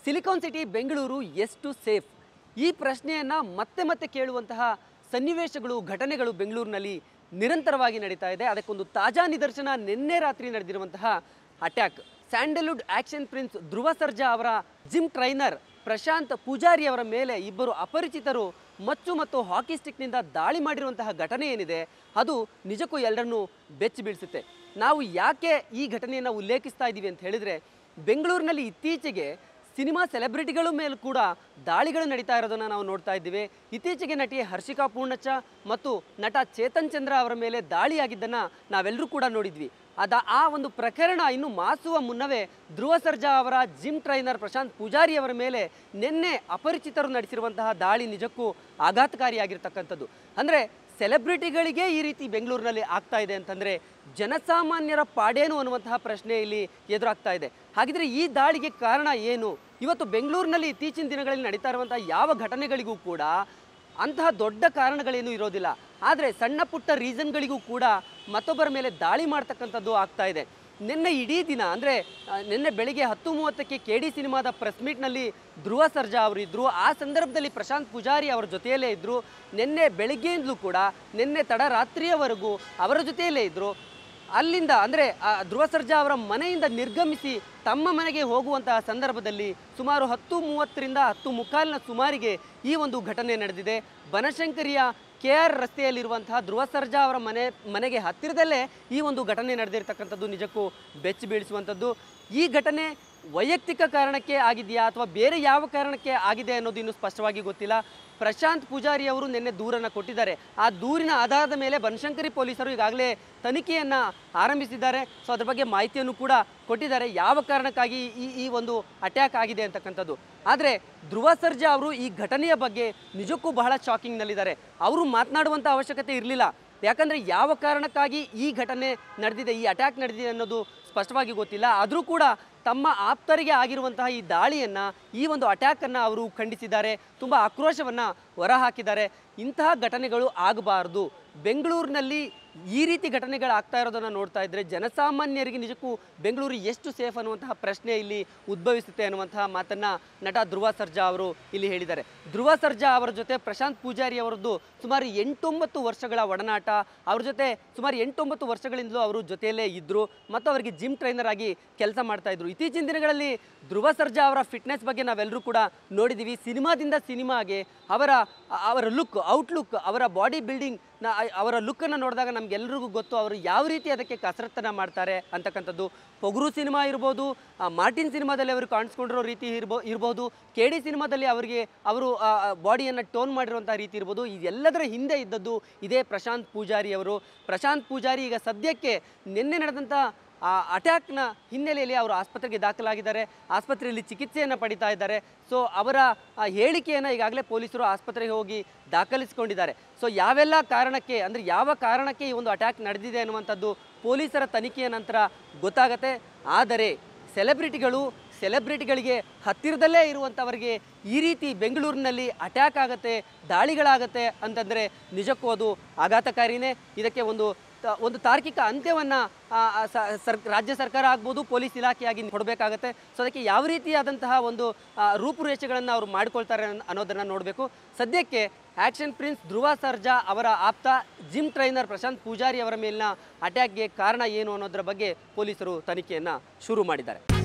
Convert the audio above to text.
Silicon city Bengaluru ಎಷ್ಟು safe? ಈ ಪ್ರಶ್ನೆಯನ್ನು ಮತ್ತೆ ಮತ್ತೆ ಕೇಳುವಂತಹ ಸನ್ನಿವೇಶಗಳು ಘಟನೆಗಳು ಬೆಂಗಳೂರಿನಲ್ಲಿ ನಿರಂತರವಾಗಿ ನಡೀತಾ ಇದೆ. ಅದಕ್ಕೊಂದು ತಾಜಾ ನಿದರ್ಶನ ನಿನ್ನೆ ರಾತ್ರಿ ನಡೆದಿರುವಂತಹ attack. Sandalwood action prince Dhruva Sarja ಅವರ ಜಿಮ್ ಟ್ರೈನರ್ ಪ್ರಶಾಂತ್ ಪೂಜಾರಿ ಅವರ ಮೇಲೆ ಇಬ್ಬರು ಅಪರಿಚಿತರು ಮಚ್ಚು ಮತ್ತು ಹಾಕಿ ಸ್ಟಿಕ್ನಿಂದ ದಾಳಿ ಮಾಡಿರುವಂತಹ ಘಟನೆ ಏನಿದೆ ಅದು ನಿಜಕ್ಕೂ ಎಲ್ಲರನ್ನೂ ಬೆಚ್ಚಿ ಬೀಳಿಸುತ್ತೆ. ನಾವು ಯಾಕೆ ಈ ಘಟನೆಯನ್ನು ಉಲ್ಲೇಖಿಸ್ತಾ ಇದ್ದೀವಿ ಅಂತ ಹೇಳಿದರೆ, ಬೆಂಗಳೂರಿನಲ್ಲಿ ಇತ್ತೀಚೆಗೆ ಸಿನಿಮಾ ಸೆಲೆಬ್ರಿಟಿಗಳ ಮೇಲೆ ಕೂಡ ದಾಳಿಗಳು ನಡೀತಾ ಇರೋದನ್ನು ನಾವು ನೋಡ್ತಾ ಇದ್ದೀವಿ. ಇತ್ತೀಚೆಗೆ ನಟಿ ಹರ್ಷಿಕಾ ಪೂರ್ಣಚ್ಚ ಮತ್ತು ನಟ ಚೇತನ್ ಚಂದ್ರ ಅವರ ಮೇಲೆ ದಾಳಿಯಾಗಿದ್ದನ್ನು ನಾವೆಲ್ಲರೂ ಕೂಡ ನೋಡಿದ್ವಿ. ಆ ಒಂದು ಪ್ರಕರಣ ಇನ್ನು ಮಾಸುವ ಮುನ್ನವೇ ಧ್ರುವ ಸರ್ಜಾ ಅವರ ಜಿಮ್ ಟ್ರೈನರ್ ಪ್ರಶಾಂತ್ ಪೂಜಾರಿ ಅವರ ಮೇಲೆ ನಿನ್ನೆ ಅಪರಿಚಿತರು ನಡೆಸಿರುವಂತಹ ದಾಳಿ ನಿಜಕ್ಕೂ ಆಘಾತಕಾರಿಯಾಗಿರ್ತಕ್ಕಂಥದ್ದು. ಅಂದರೆ ಸೆಲೆಬ್ರಿಟಿಗಳಿಗೆ ಈ ರೀತಿ ಬೆಂಗಳೂರಿನಲ್ಲಿ ಆಗ್ತಾ ಇದೆ ಅಂತಂದರೆ ಜನಸಾಮಾನ್ಯರ ಪಾಡೇನು ಅನ್ನುವಂತಹ ಪ್ರಶ್ನೆ ಇಲ್ಲಿ ಎದುರಾಗ್ತಾ ಇದೆ. ಹಾಗಿದ್ರೆ ಈ ದಾಳಿಗೆ ಕಾರಣ ಏನು? ಇವತ್ತು ಬೆಂಗಳೂರಿನಲ್ಲಿ ಇತ್ತೀಚಿನ ದಿನಗಳಲ್ಲಿ ನಡೀತಾ ಇರುವಂತಹ ಯಾವ ಘಟನೆಗಳಿಗೂ ಕೂಡ ಅಂತಹ ದೊಡ್ಡ ಕಾರಣಗಳೇನೂ ಇರೋದಿಲ್ಲ. ಆದರೆ ಸಣ್ಣ ಪುಟ್ಟ ರೀಸನ್ಗಳಿಗೂ ಕೂಡ ಮತ್ತೊಬ್ಬರ ಮೇಲೆ ದಾಳಿ ಮಾಡ್ತಕ್ಕಂಥದ್ದು ಆಗ್ತಾ ಇದೆ. ನಿನ್ನೆ ಇಡೀ ದಿನ ಅಂದರೆ ನಿನ್ನೆ ಬೆಳಿಗ್ಗೆ 10:30ಕ್ಕೆ KD ಸಿನಿಮಾದ ಪ್ರೆಸ್ ಮೀಟ್ನಲ್ಲಿ ಧ್ರುವ ಸರ್ಜಾ ಅವರು ಇದ್ದರು. ಆ ಸಂದರ್ಭದಲ್ಲಿ ಪ್ರಶಾಂತ್ ಪೂಜಾರಿ ಅವರ ಜೊತೆಯಲ್ಲೇ ಇದ್ದರು. ನಿನ್ನೆ ಬೆಳಿಗ್ಗೆಯಿಂದಲೂ ಕೂಡ ನಿನ್ನೆ ತಡರಾತ್ರಿಯವರೆಗೂ ಅವರ ಜೊತೆಯಲ್ಲೇ ಇದ್ದರು. ಅಲ್ಲಿಂದ ಅಂದರೆ ಧ್ರುವ ಸರ್ಜಾ ಅವರ ಮನೆಯಿಂದ ನಿರ್ಗಮಿಸಿ ತಮ್ಮ ಮನೆಗೆ ಹೋಗುವಂತಹ ಸಂದರ್ಭದಲ್ಲಿ ಸುಮಾರು 10:30ರಿಂದ 10:45 ಸುಮಾರಿಗೆ ಈ ಒಂದು ಘಟನೆ ನಡೆದಿದೆ. ಬನಶಂಕರಿಯ KR ರಸ್ತೆಯಲ್ಲಿರುವಂತಹ ಧ್ರುವ ಸರ್ಜಾ ಅವರ ಮನೆಗೆ ಹತ್ತಿರದಲ್ಲೇ ಈ ಒಂದು ಘಟನೆ ನಡೆದಿರ್ತಕ್ಕಂಥದ್ದು ನಿಜಕ್ಕೂ ಬೆಚ್ಚಿ ಬೀಳಿಸುವಂಥದ್ದು. ಈ ಘಟನೆ ವೈಯಕ್ತಿಕ ಕಾರಣಕ್ಕೆ ಆಗಿದೆಯಾ ಅಥವಾ ಬೇರೆ ಯಾವ ಕಾರಣಕ್ಕೆ ಆಗಿದೆ ಅನ್ನೋದು ಇನ್ನೂ ಸ್ಪಷ್ಟವಾಗಿ ಗೊತ್ತಿಲ್ಲ. ಪ್ರಶಾಂತ್ ಪೂಜಾರಿ ಅವರು ನಿನ್ನೆ ದೂರನ್ನು ಕೊಟ್ಟಿದ್ದಾರೆ. ಆ ದೂರಿನ ಆಧಾರದ ಮೇಲೆ ಬನಶಂಕರಿ ಪೊಲೀಸರು ಈಗಾಗಲೇ ತನಿಖೆಯನ್ನು ಆರಂಭಿಸಿದ್ದಾರೆ. ಸೊ ಅದ್ರ ಬಗ್ಗೆ ಮಾಹಿತಿಯನ್ನು ಕೂಡ ಕೊಟ್ಟಿದ್ದಾರೆ, ಯಾವ ಕಾರಣಕ್ಕಾಗಿ ಈ ಒಂದು ಅಟ್ಯಾಕ್ ಆಗಿದೆ ಅಂತಕ್ಕಂಥದ್ದು. ಆದರೆ ಧ್ರುವ ಸರ್ಜಾ ಅವರು ಈ ಘಟನೆಯ ಬಗ್ಗೆ ನಿಜಕ್ಕೂ ಬಹಳ ಶಾಕಿಂಗ್ನಲ್ಲಿದ್ದಾರೆ. ಅವರು ಮಾತನಾಡುವಂಥ ಅವಶ್ಯಕತೆ ಇರಲಿಲ್ಲ. ಯಾಕಂದರೆ ಯಾವ ಕಾರಣಕ್ಕಾಗಿ ಈ ಘಟನೆ ನಡೆದಿದೆ, ಈ ಅಟ್ಯಾಕ್ ನಡೆದಿದೆ ಅನ್ನೋದು ಸ್ಪಷ್ಟವಾಗಿ ಗೊತ್ತಿಲ್ಲ. ಆದರೂ ಕೂಡ ತಮ್ಮ ಆಪ್ತರಿಗೆ ಆಗಿರುವಂತಹ ಈ ದಾಳಿಯನ್ನು, ಈ ಒಂದು ಅಟ್ಯಾಕನ್ನು ಅವರು ಖಂಡಿಸಿದ್ದಾರೆ. ತುಂಬ ಆಕ್ರೋಶವನ್ನು ಹೊರಹಾಕಿದ್ದಾರೆ. ಇಂತಹ ಘಟನೆಗಳು ಆಗಬಾರ್ದು. ಬೆಂಗಳೂರಿನಲ್ಲಿ ಈ ರೀತಿ ಘಟನೆಗಳಾಗ್ತಾ ಇರೋದನ್ನು ನೋಡ್ತಾ ಇದ್ದರೆ ಜನಸಾಮಾನ್ಯರಿಗೆ ನಿಜಕ್ಕೂ ಬೆಂಗಳೂರು ಎಷ್ಟು ಸೇಫ್ ಅನ್ನುವಂತಹ ಪ್ರಶ್ನೆ ಇಲ್ಲಿ ಉದ್ಭವಿಸುತ್ತೆ ಅನ್ನುವಂತಹ ಮಾತನ್ನು ನಟ ಧ್ರುವ ಸರ್ಜಾ ಅವರು ಇಲ್ಲಿ ಹೇಳಿದ್ದಾರೆ. ಧ್ರುವ ಸರ್ಜಾ ಅವರ ಜೊತೆ ಪ್ರಶಾಂತ್ ಪೂಜಾರಿ ಅವರದ್ದು ಸುಮಾರು 8-9 ವರ್ಷಗಳ ಒಡನಾಟ. ಅವ್ರ ಜೊತೆ ಸುಮಾರು 8-9 ವರ್ಷಗಳಿಂದಲೂ ಅವರು ಜೊತೆಯಲ್ಲೇ ಇದ್ದರು ಮತ್ತು ಅವರಿಗೆ ಜಿಮ್ ಟ್ರೈನರ್ ಆಗಿ ಕೆಲಸ ಮಾಡ್ತಾ ಇದ್ರು. ಇತ್ತೀಚಿನ ದಿನಗಳಲ್ಲಿ ಧ್ರುವ ಸರ್ಜಾ ಅವರ ಫಿಟ್ನೆಸ್ ಬಗ್ಗೆ ನಾವೆಲ್ಲರೂ ಕೂಡ ನೋಡಿದ್ದೀವಿ. ಸಿನಿಮಾದಿಂದ ಸಿನಿಮಾಗೆ ಅವರ ಲುಕ್, ಔಟ್ಲುಕ್, ಅವರ ಬಾಡಿ ಬಿಲ್ಡಿಂಗ್, ಅವರ ಲುಕ್ಕನ್ನು ನೋಡಿದಾಗ ನಮಗೆಲ್ಲರಿಗೂ ಗೊತ್ತು ಅವರು ಯಾವ ರೀತಿ ಅದಕ್ಕೆ ಕಸರತ್ತನ್ನು ಮಾಡ್ತಾರೆ ಅಂತಕ್ಕಂಥದ್ದು. ಪೊಗರು ಸಿನಿಮಾ ಇರ್ಬೋದು, ಮಾರ್ಟಿನ್ ಸಿನಿಮಾದಲ್ಲಿ ಅವರು ಕಾಣಿಸ್ಕೊಂಡಿರೋ ರೀತಿ ಇರ್ಬೋದು, KD ಸಿನಿಮಾದಲ್ಲಿ ಅವರು ಬಾಡಿಯನ್ನು ಟೋನ್ ಮಾಡಿರುವಂಥ ರೀತಿ ಇರ್ಬೋದು. ಇದೆಲ್ಲದರ ಹಿಂದೆ ಇದ್ದದ್ದು ಇದೇ ಪ್ರಶಾಂತ್ ಪೂಜಾರಿ ಅವರು. ಪ್ರಶಾಂತ್ ಪೂಜಾರಿ ಈಗ ಸದ್ಯಕ್ಕೆ ನಿನ್ನೆ ನಡೆದಂಥ ಅಟ್ಯಾಕ್ನ ಹಿನ್ನೆಲೆಯಲ್ಲಿ ಅವರು ಆಸ್ಪತ್ರೆಗೆ ದಾಖಲಾಗಿದ್ದಾರೆ. ಆಸ್ಪತ್ರೆಯಲ್ಲಿ ಚಿಕಿತ್ಸೆಯನ್ನು ಪಡಿತಾ ಇದ್ದಾರೆ. ಸೊ ಅವರ ಹೇಳಿಕೆಯನ್ನು ಈಗಾಗಲೇ ಪೊಲೀಸರು ಆಸ್ಪತ್ರೆಗೆ ಹೋಗಿ ದಾಖಲಿಸಿಕೊಂಡಿದ್ದಾರೆ. ಸೊ ಯಾವೆಲ್ಲ ಕಾರಣಕ್ಕೆ, ಅಂದರೆ ಯಾವ ಕಾರಣಕ್ಕೆ ಈ ಒಂದು ಅಟ್ಯಾಕ್ ನಡೆದಿದೆ ಅನ್ನುವಂಥದ್ದು ಪೊಲೀಸರ ತನಿಖೆಯ ನಂತರ ಗೊತ್ತಾಗತ್ತೆ. ಆದರೆ ಸೆಲೆಬ್ರಿಟಿಗಳಿಗೆ ಹತ್ತಿರದಲ್ಲೇ ಇರುವಂಥವರಿಗೆ ಈ ರೀತಿ ಬೆಂಗಳೂರಿನಲ್ಲಿ ಅಟ್ಯಾಕ್ ಆಗುತ್ತೆ, ದಾಳಿಗಳಾಗತ್ತೆ ಅಂತಂದರೆ ನಿಜಕ್ಕೂ ಅದು ಆಘಾತಕಾರಿನೇ. ಇದಕ್ಕೆ ಒಂದು ತಾರ್ಕಿಕ ಅಂತ್ಯವನ್ನು ರಾಜ್ಯ ಸರ್ಕಾರ ಆಗ್ಬೋದು, ಪೊಲೀಸ್ ಇಲಾಖೆಯಾಗಿ ಕೊಡಬೇಕಾಗತ್ತೆ. ಸೊ ಅದಕ್ಕೆ ಯಾವ ರೀತಿಯಾದಂತಹ ಒಂದು ರೂಪುರೇಷೆಗಳನ್ನು ಅವರು ಮಾಡಿಕೊಳ್ತಾರೆ ಅನ್ನೋದನ್ನು ನೋಡಬೇಕು. ಸದ್ಯಕ್ಕೆ ಆ್ಯಕ್ಷನ್ ಪ್ರಿನ್ಸ್ ಧ್ರುವ ಸರ್ಜಾ ಅವರ ಆಪ್ತ ಜಿಮ್ ಟ್ರೈನರ್ ಪ್ರಶಾಂತ್ ಪೂಜಾರಿ ಅವರ ಮೇಲಿನ ಅಟ್ಯಾಕ್ಗೆ ಕಾರಣ ಏನು ಅನ್ನೋದರ ಬಗ್ಗೆ ಪೊಲೀಸರು ತನಿಖೆಯನ್ನು ಶುರು ಮಾಡಿದ್ದಾರೆ.